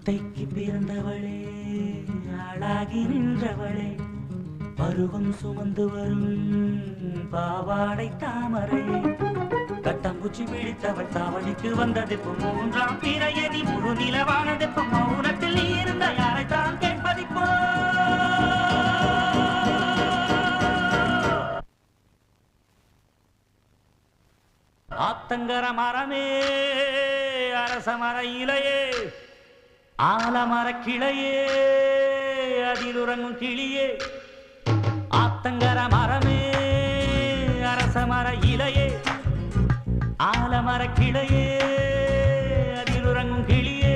அத்தைக்கு பிறந்தவளே ஆளாகி நின்றவளே பருவம் சுமந்து வரும் பாவாடை தாமரையே கட்டம்பூச்சி பிடித்தவள் தாவணிக்கு வந்ததெப்பு மூன்றாம் பிறையதி முழு நிலவானதெப்பு மௌனத்தில் நீ இருந்த யாரைத்தான் கேட்பதிப்போ ஆத்தங்கர மரமே அரச மர இலையே ஆலமர கிளையே அதில் உறங்கும் கிளியே ஆத்தங்கர மரமே அரச மர இலையே ஆலமர கிளையே அதில் உறங்கும் கிளியே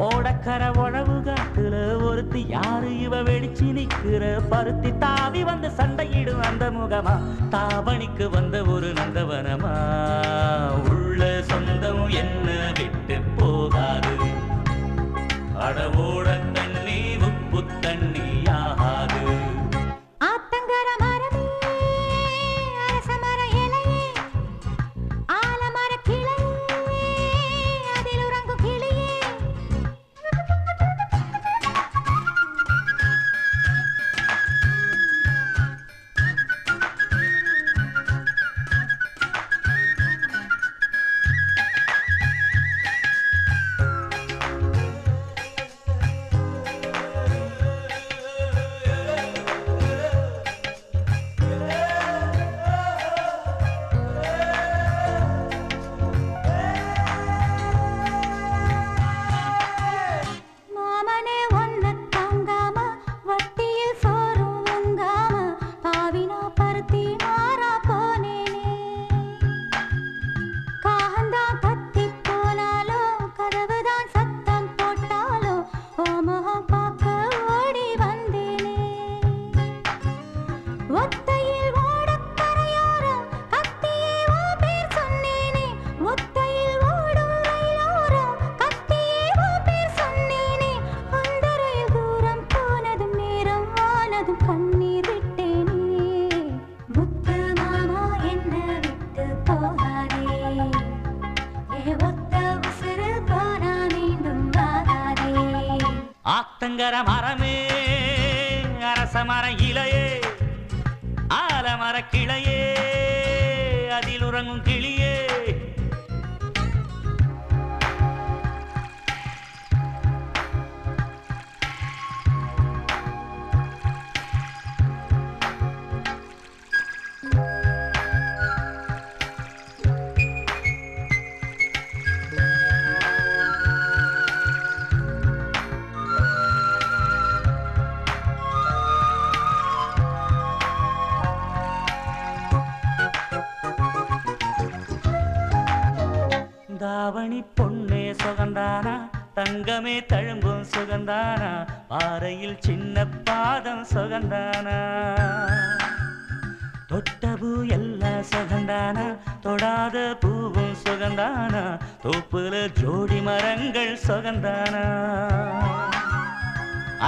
ஓடக்கர உழவு காட்டுல ஒருத்தி யாரு இவ வெடிச்சு நிக்கிற பருத்தி தாவி வந்து சண்டையிடும் அந்த முகமா தாவணிக்கு வந்த ஒரு நந்தவனமா உள்ள சொந்தம் என்ன விட்டு போகாது அடவோட தண்ணி உப்பு தண்ணி ஆகாது ஆத்தங்கர மரமே அரச மர இலையே ஆலமர கிளையே அதில் உறங்கும் கிளியே ஆத்தங்கர மரமே அரச மர இலையே ஆலமர கிளையே அதில் உறங்கும் கிளியே தாவணி பொன்னே சுகந்தானா தங்கமே தழும்பும் சுகந்தானா பாறையில் சின்ன பாதம் சுகந்தானா தொட்டபூ எல்லாம் சுகந்தானா தொடாத பூவும் சுகந்தானா தோப்புல ஜோடி மரங்கள் சுகந்தானா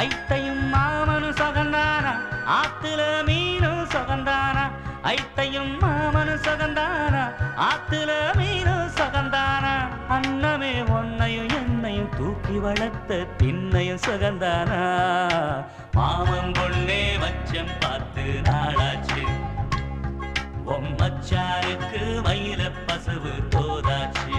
ஐத்தையும் மாமனும் சுகந்தானா ஆத்துல மீனும் சுகந்தானா ஐத்தையும் மாமனும் சுகந்தானா ஆத்துல மீனும் சுகந்தானா அன்னமே ஒன்னையும் என்னையும் தூக்கி வளர்த்த திண்ணையும் சுகந்தானா மாமன் பொண்ணே மச்சம் பார்த்து நாளாச்சு மச்சாருக்கு மயில பசுவு தோதாச்சு